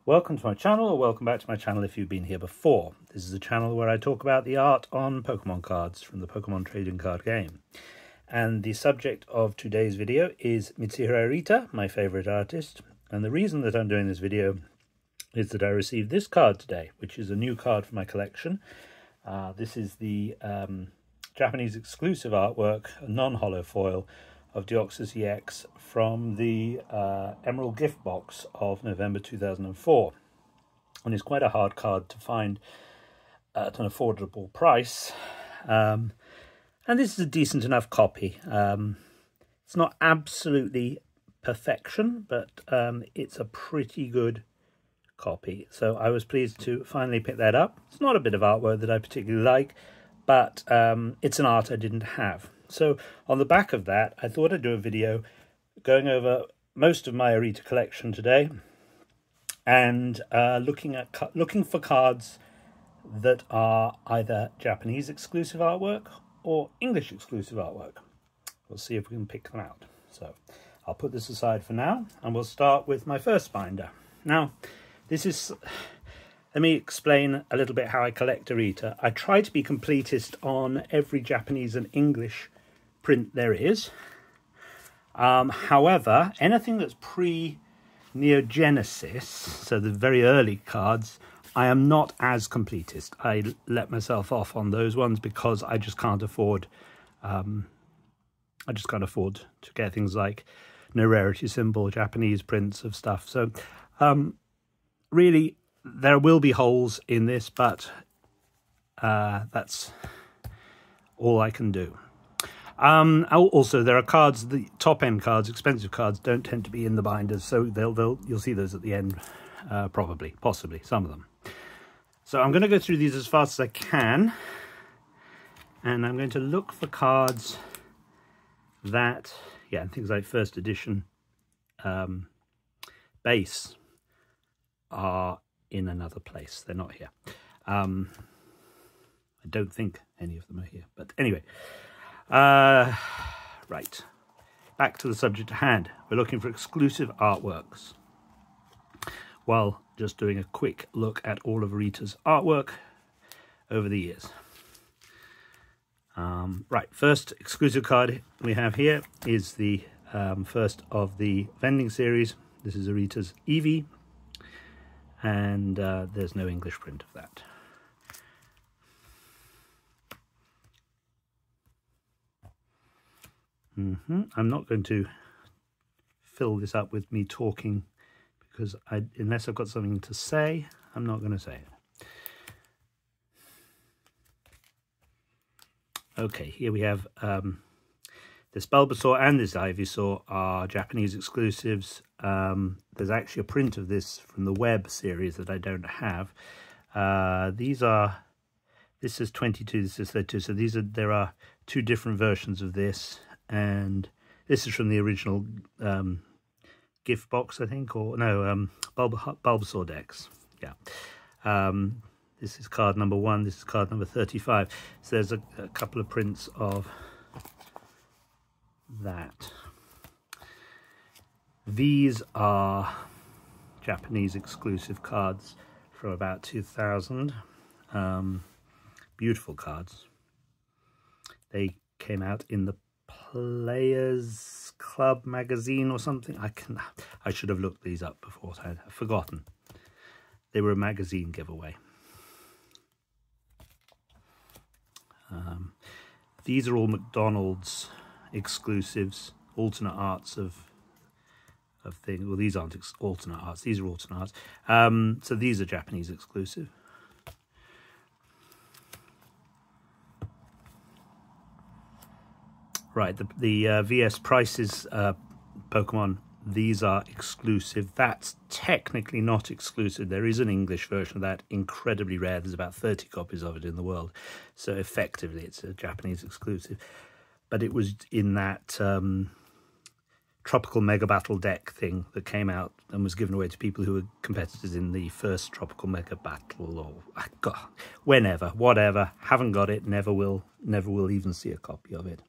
Welcome to my channel, or welcome back to my channel if you've been here before. This is a channel where I talk about the art on Pokemon cards from the Pokemon trading card game. And the subject of today's video is Mitsuhiro Arita, my favourite artist. And the reason that I'm doing this video is that I received this card today, which is a new card for my collection. This is the Japanese exclusive artwork, a non-holo foil, of Deoxys EX from the Emerald gift box of November 2004. And it's quite a hard card to find at an affordable price. And this is a decent enough copy. It's not absolutely perfection, but it's a pretty good copy. So I was pleased to finally pick that up. It's not a bit of artwork that I particularly like, but it's an art I didn't have. So on the back of that, I thought I'd do a video going over most of my Arita collection today and looking for cards that are either Japanese exclusive artwork or English exclusive artwork. We'll see if we can pick them out. So I'll put this aside for now and we'll start with my first binder. Now, let me explain a little bit how I collect Arita. I try to be completist on every Japanese and English print there is. However, anything that's pre-Neo Genesis, so the very early cards, I am not as completist. I let myself off on those ones because I just can't afford. I just can't afford to get things like no rarity symbol, Japanese prints of stuff. So, really, there will be holes in this, but that's all I can do. Also, there are cards, the top-end cards, expensive cards, don't tend to be in the binders, so you'll see those at the end, possibly, some of them. So I'm going to go through these as fast as I can, and I'm going to look for cards that, things like first edition base are in another place. They're not here. I don't think any of them are here, but anyway. Right, back to the subject at hand. We're looking for exclusive artworks while just doing a quick look at all of Arita's artwork over the years. Right, first exclusive card we have here is the first of the vending series. This is Arita's Eevee, and there's no English print of that. I'm not going to fill this up with me talking because unless I've got something to say, I'm not going to say it. Okay, here we have this Bulbasaur and this Ivysaur are Japanese exclusives. There's actually a print of this from the Web series that I don't have. This is 22, this is 32, so there are two different versions of this. And this is from the original gift box, I think, or no, Bulbasaur decks. Yeah. This is card number 1. This is card number 35. So there's a couple of prints of that. These are Japanese exclusive cards from about 2000. Beautiful cards. They came out in the Players Club magazine or something. I should have looked these up before. I've forgotten. They were a magazine giveaway. These are all McDonald's exclusives, alternate arts of things. Well, these aren't alternate arts. These are alternate arts. So these are Japanese exclusive. Right, the VS Prices Pokemon, these are exclusive. That's technically not exclusive. There is an English version of that, incredibly rare. There's about 30 copies of it in the world. So effectively, it's a Japanese exclusive. But it was in that Tropical Mega Battle deck thing that came out and was given away to people who were competitors in the first Tropical Mega Battle, or God, whenever, whatever. Haven't got it, never will even see a copy of it.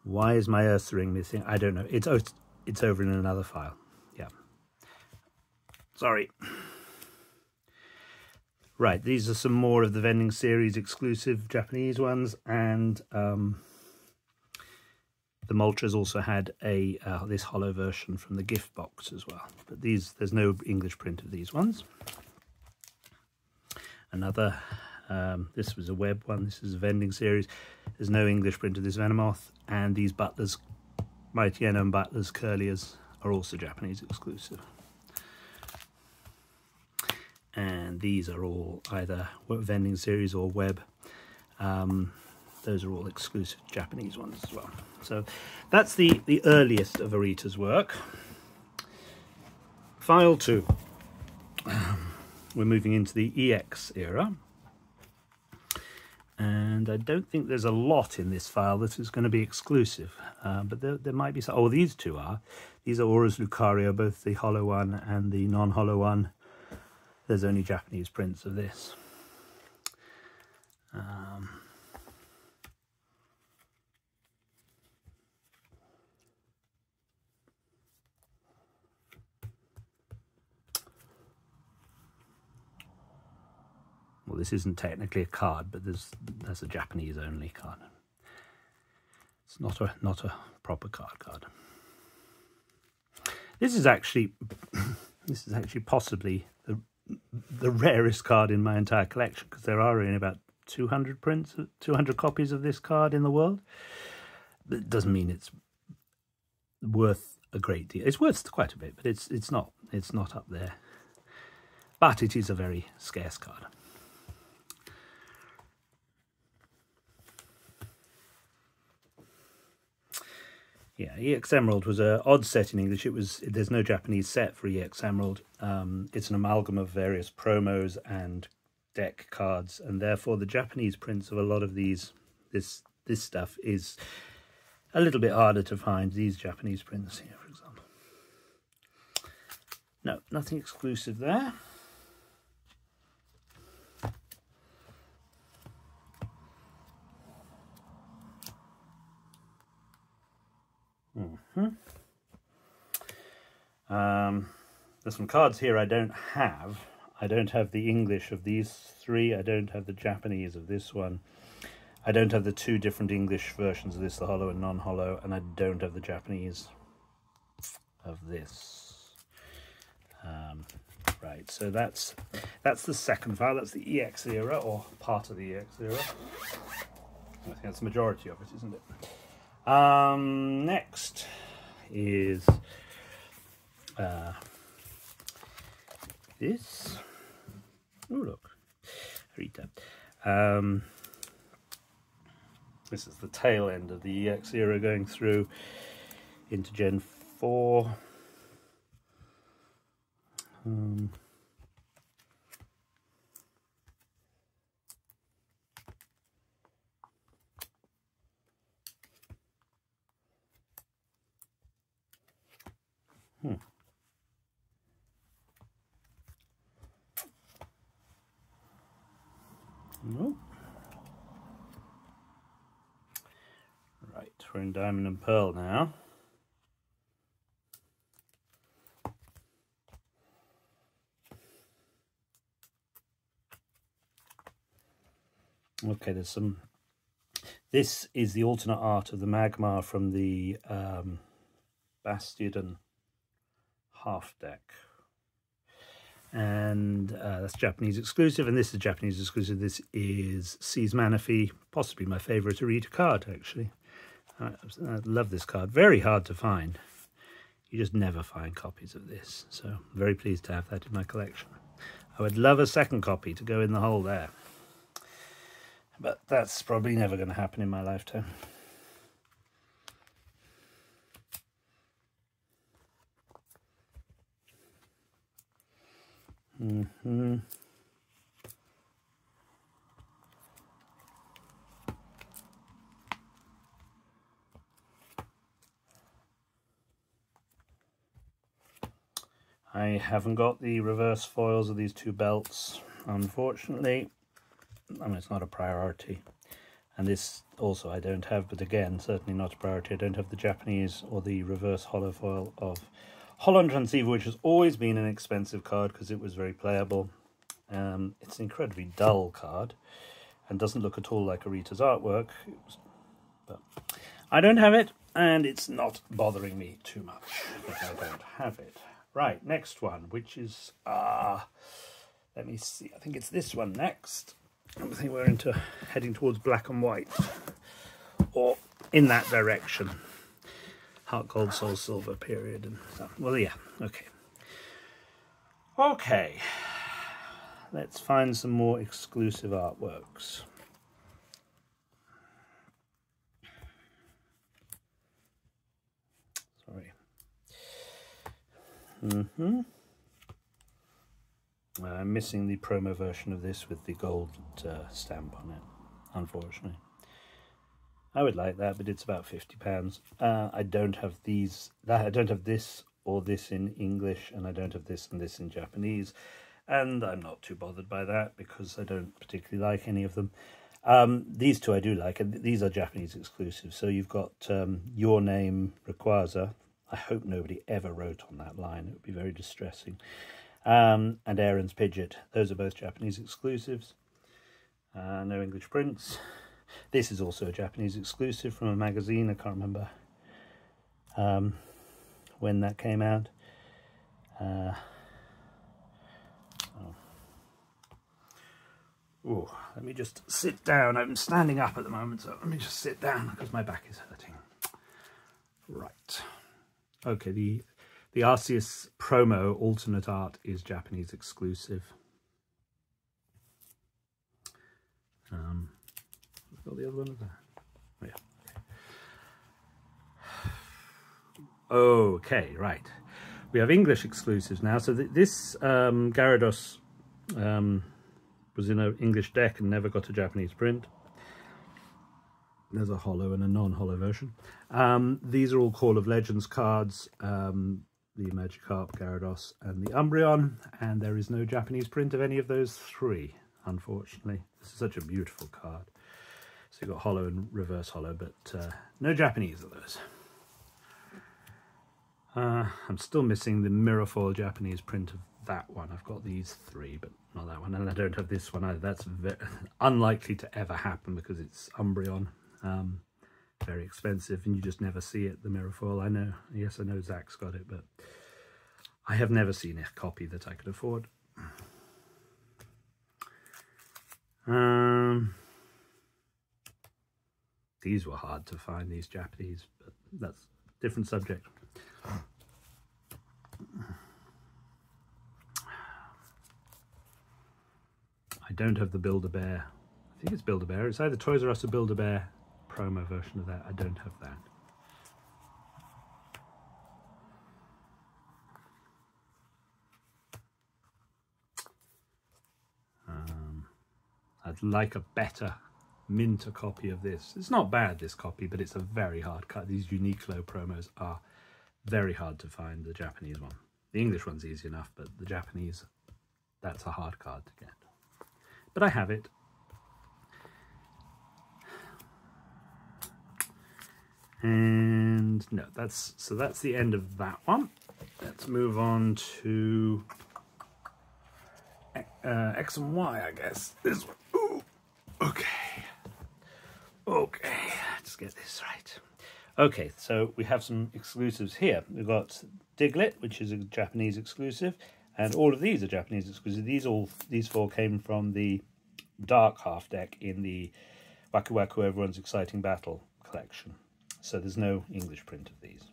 Why is my Ursaring missing? I don't know. It's it's over in another file. Yeah. Sorry. Right, these are some more of the vending series exclusive Japanese ones, and the Moltres also had a this hollow version from the gift box as well. But there's no English print of these ones. Another, this was a web one, this is a vending series. There's no English print of this Venomoth, and these Butlers, Mighty Enno and Butlers Curliers are also Japanese exclusive. And these are all either vending series or web. Those are all exclusive Japanese ones as well. So that's the earliest of Arita's work. File 2. We're moving into the EX era. And I don't think there's a lot in this file that is going to be exclusive. But there might be some. Oh, these two are. These are Aurus Lucario, both the hollow one and the non-hollow one. There's only Japanese prints of this. Well, this isn't technically a card, but that's a Japanese only card. It's not a proper card. This is actually possibly the rarest card in my entire collection, because there are only about 200 copies of this card in the world. It doesn't mean it's worth a great deal. It's worth quite a bit, but it's not up there. But it is a very scarce card. Yeah, EX Emerald was an odd set in English. There's no Japanese set for EX Emerald. It's an amalgam of various promos and deck cards, and therefore the Japanese prints of a lot of this stuff is a little bit harder to find. These Japanese prints here, for example. No, nothing exclusive there. There's some cards here I don't have. I don't have the English of these three. I don't have the Japanese of this one. I don't have the two different English versions of this, the hollow and non-hollow, and I don't have the Japanese of this. Right, so that's the second file. That's the EX era, or part of the EX era. I think that's the majority of it, isn't it? Next is this. Oh, look, Arita. This is the tail end of the EX era, going through into Gen 4. Nope. Right, we're in Diamond and Pearl now. Okay, there's some. This is the alternate art of the Magmar from the Bastiodon half deck. And that's Japanese exclusive, and this is Japanese exclusive. This is Seas Manaphy, possibly my favourite Arita card, actually. I love this card. Very hard to find. You just never find copies of this, so I'm very pleased to have that in my collection. I would love a second copy to go in the hole there, but that's probably never going to happen in my lifetime. I haven't got the reverse foils of these two belts, unfortunately. I mean, it's not a priority. And this also I don't have, but again, certainly not a priority. I don't have the Japanese or the reverse holo foil of Holland Transceiver, which has always been an expensive card because it was very playable. It's an incredibly dull card and doesn't look at all like Arita's artwork. But I don't have it, and it's not bothering me too much that I don't have it. Right, next one, which is, let me see, I think it's this one next. I think we're heading towards black and white, or in that direction. Heart Gold, Soul Silver period and stuff. Well, yeah, okay. Okay, let's find some more exclusive artworks. Sorry. I'm missing the promo version of this with the gold stamp on it, unfortunately. I would like that, but it's about £50. I don't have these. I don't have this or this in English, and I don't have this and this in Japanese. And I'm not too bothered by that because I don't particularly like any of them. These two I do like, and these are Japanese exclusives. So you've got Your Name, Rayquaza. I hope nobody ever wrote on that line. It would be very distressing. And Aaron's Pidgeot. Those are both Japanese exclusives. No English prints. This is also a Japanese exclusive from a magazine. I can't remember when that came out. Let me just sit down. I'm standing up at the moment, so let me just sit down because my back is hurting. Right. Okay, the Arceus promo alternate art is Japanese exclusive. Got the other one of that. Oh, yeah. Okay, right. We have English exclusives now. So this Gyarados was in an English deck and never got a Japanese print. There's a holo and a non-holo version. These are all Call of Legends cards. The Magikarp, Gyarados, and the Umbreon. And there is no Japanese print of any of those three, unfortunately. This is such a beautiful card. So you've got holo and reverse holo, but no Japanese of those. I'm still missing the Mirrorfoil Japanese print of that one. I've got these three, but not that one. And I don't have this one either. That's unlikely to ever happen because it's Umbreon. Very expensive, and you just never see it, the Mirrorfoil. I know, yes, I know Zach's got it, but I have never seen a copy that I could afford. These were hard to find, these Japanese, but that's a different subject. I don't have the Build-A-Bear. I think it's Build-A-Bear. It's either Toys R Us or Build-A-Bear promo version of that. I don't have that. I'd like a better minter copy of this. It's not bad, this copy, but it's a very hard cut. These Uniqlo promos are very hard to find, the Japanese one. The English one's easy enough, but the Japanese, that's a hard card to get. But I have it. And no, that's the end of that one. Let's move on to X and Y, I guess. This one. Ooh. Okay, let's get this right. Okay, so we have some exclusives here. We've got Diglett, which is a Japanese exclusive, and all of these are Japanese exclusive. These four came from the Dark half deck in the Waku Waku Everyone's Exciting Battle collection. So there's no English print of these.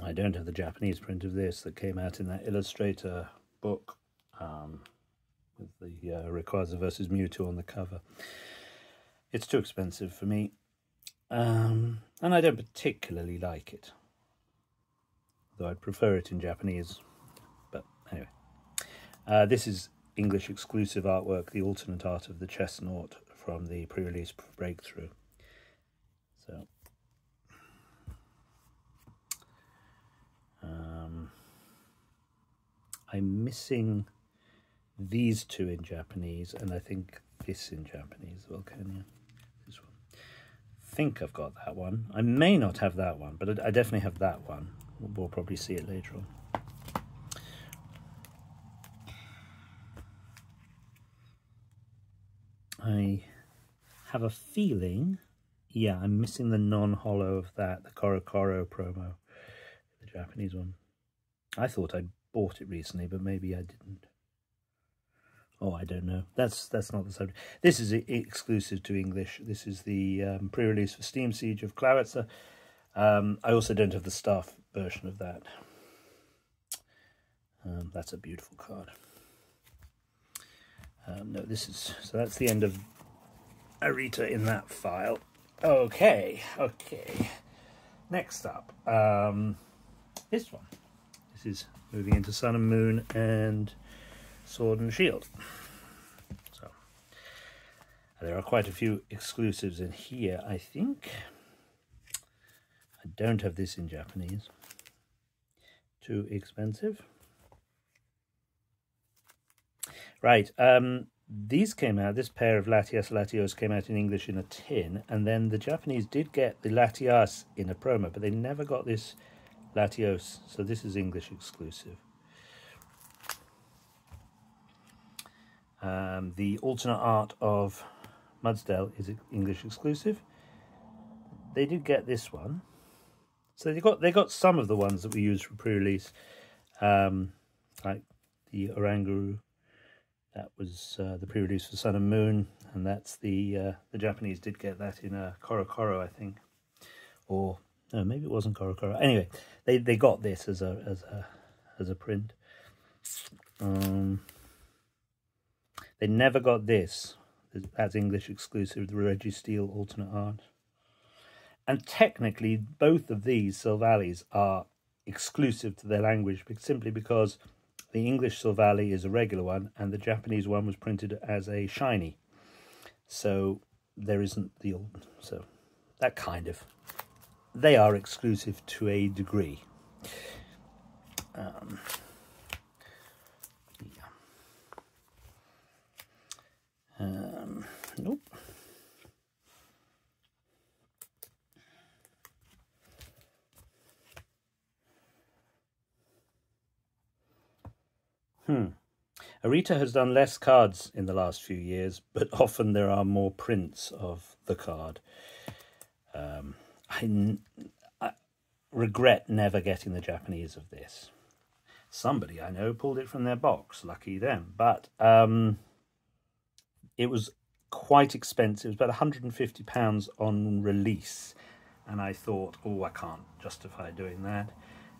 I don't have the Japanese print of this that came out in that Illustrator book with the Rayquaza versus Mewtwo on the cover. It's too expensive for me, and I don't particularly like it. though I'd prefer it in Japanese. But anyway, this is English exclusive artwork, the alternate art of the Chessnaut from the pre-release Breakthrough. So I'm missing these two in Japanese, and I think this in Japanese as well. Can you? This one. I think I've got that one. I may not have that one, but I definitely have that one. We'll probably see it later on. I have a feeling, yeah, I'm missing the non-holo of that, the Korokoro promo, the Japanese one. I thought I bought it recently, but maybe I didn't. Oh, I don't know. That's not the subject. This is exclusive to English. This is the pre-release for Steam Siege of Clareza. I also don't have the staff version of that. That's a beautiful card. No, this is... So that's the end of Arita in that file. Okay. Next up, this one. This is moving into Sun and Moon and Sword and Shield. So there are quite a few exclusives in here, I think. I don't have this in Japanese. Too expensive. Right, these came out, this pair of Latias Latios came out in English in a tin, and then the Japanese did get the Latias in a promo, but they never got this Latios, so this is English exclusive. The alternate art of Mudsdale is English exclusive. They did get this one. So they got some of the ones that we used for pre-release, like the Oranguru. That was the pre-release for Sun and Moon, and that's the Japanese did get that in a Korokoro, I think, or no, maybe it wasn't Korokoro. Anyway, they got this as a print. They never got this. That's English exclusive, the Registeel alternate art. And technically, both of these Sylvallies are exclusive to their language, simply because the English Sylvalli is a regular one, and the Japanese one was printed as a shiny. So there isn't the old. So that kind of. They are exclusive to a degree. Nope. Arita has done less cards in the last few years, but often there are more prints of the card. I regret never getting the Japanese of this. Somebody I know pulled it from their box, lucky them. But it was quite expensive. It was about £150 on release. And I thought, oh, I can't justify doing that.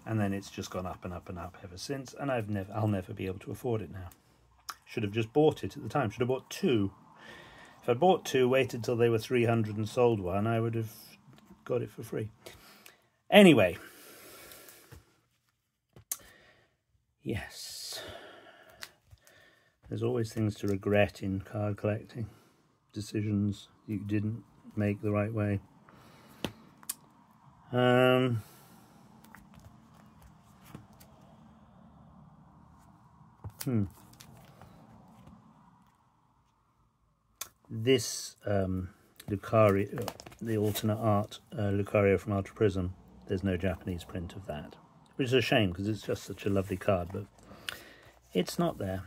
And then it's just gone up and up and up ever since. And I'll never be able to afford it now. Should have just bought it at the time. Should have bought two. If I bought two, waited till they were 300 and sold one, I would have got it for free. Anyway. Yes. There's always things to regret in card collecting. Decisions you didn't make the right way. This Lucario, the alternate art Lucario from Ultra Prism, there's no Japanese print of that, which is a shame because it's just such a lovely card, but it's not there.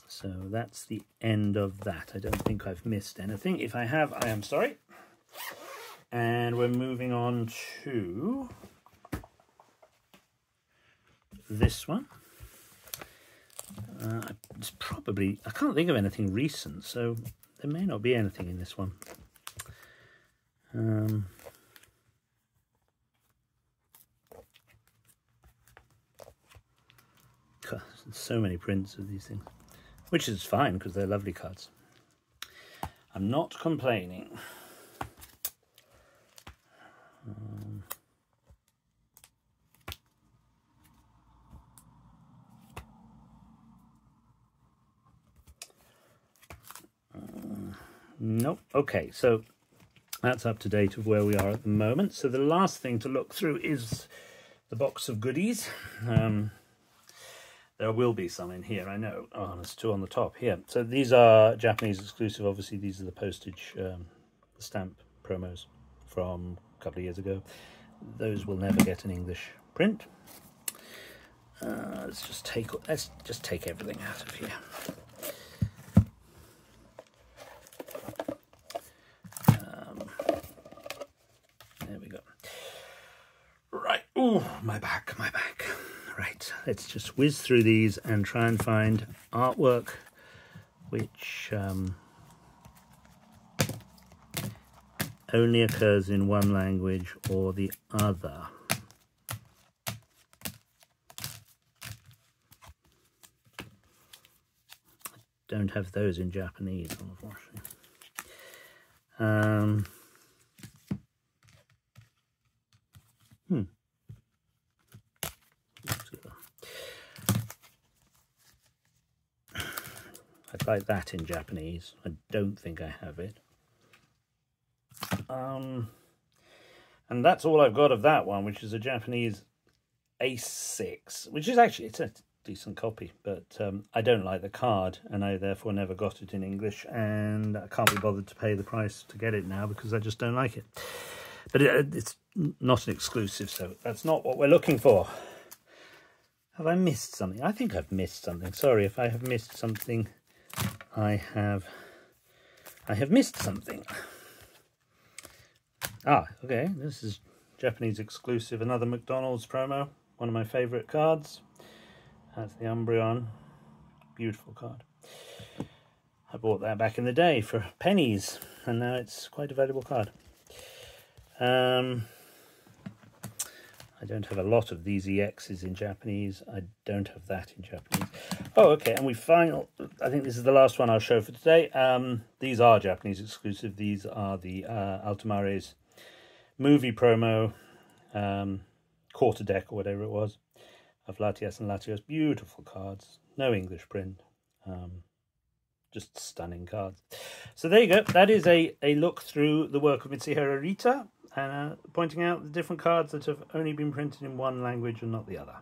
So that's the end of that. I don't think I've missed anything. If I have, I am sorry. And we're moving on to this one. It's probably, I can't think of anything recent, so there may not be anything in this one. God, so many prints of these things, which is fine because they're lovely cards. I'm not complaining. Nope. Okay, so that's up to date of where we are at the moment. So the last thing to look through is the box of goodies. There will be some in here, I know. Oh, there's two on the top here. So these are Japanese exclusive. Obviously, these are the postage, the stamp promos from a couple of years ago. Those will never get an English print. Let's just take everything out of here. There we go. Right. Ooh, my back. Right. Let's just whiz through these and try and find artwork which only occurs in one language or the other. Don't have those in Japanese, unfortunately. I'd like that in Japanese. I don't think I have it. And that's all I've got of that one, which is a Japanese Ace 6, which is actually, it's a decent copy, but I don't like the card, and I therefore never got it in English, and I can't be bothered to pay the price to get it now because I just don't like it. But it's not an exclusive, so that's not what we're looking for. Have I missed something? I think I've missed something. Sorry if I have missed something. I have missed something. Ah, okay, this is Japanese exclusive, another McDonald's promo, one of my favourite cards. That's the Umbreon, beautiful card. I bought that back in the day for pennies, and now it's quite a valuable card. I don't have a lot of these EXs in Japanese. I don't have that in Japanese. Oh, okay, and I think this is the last one I'll show for today. These are Japanese exclusive. These are the Altamares movie promo, quarter deck or whatever it was, of Latias and Latios. Beautiful cards. No English print. Just stunning cards. So there you go. That is a look through the work of Mitsuhiro Arita, and pointing out the different cards that have only been printed in one language and not the other.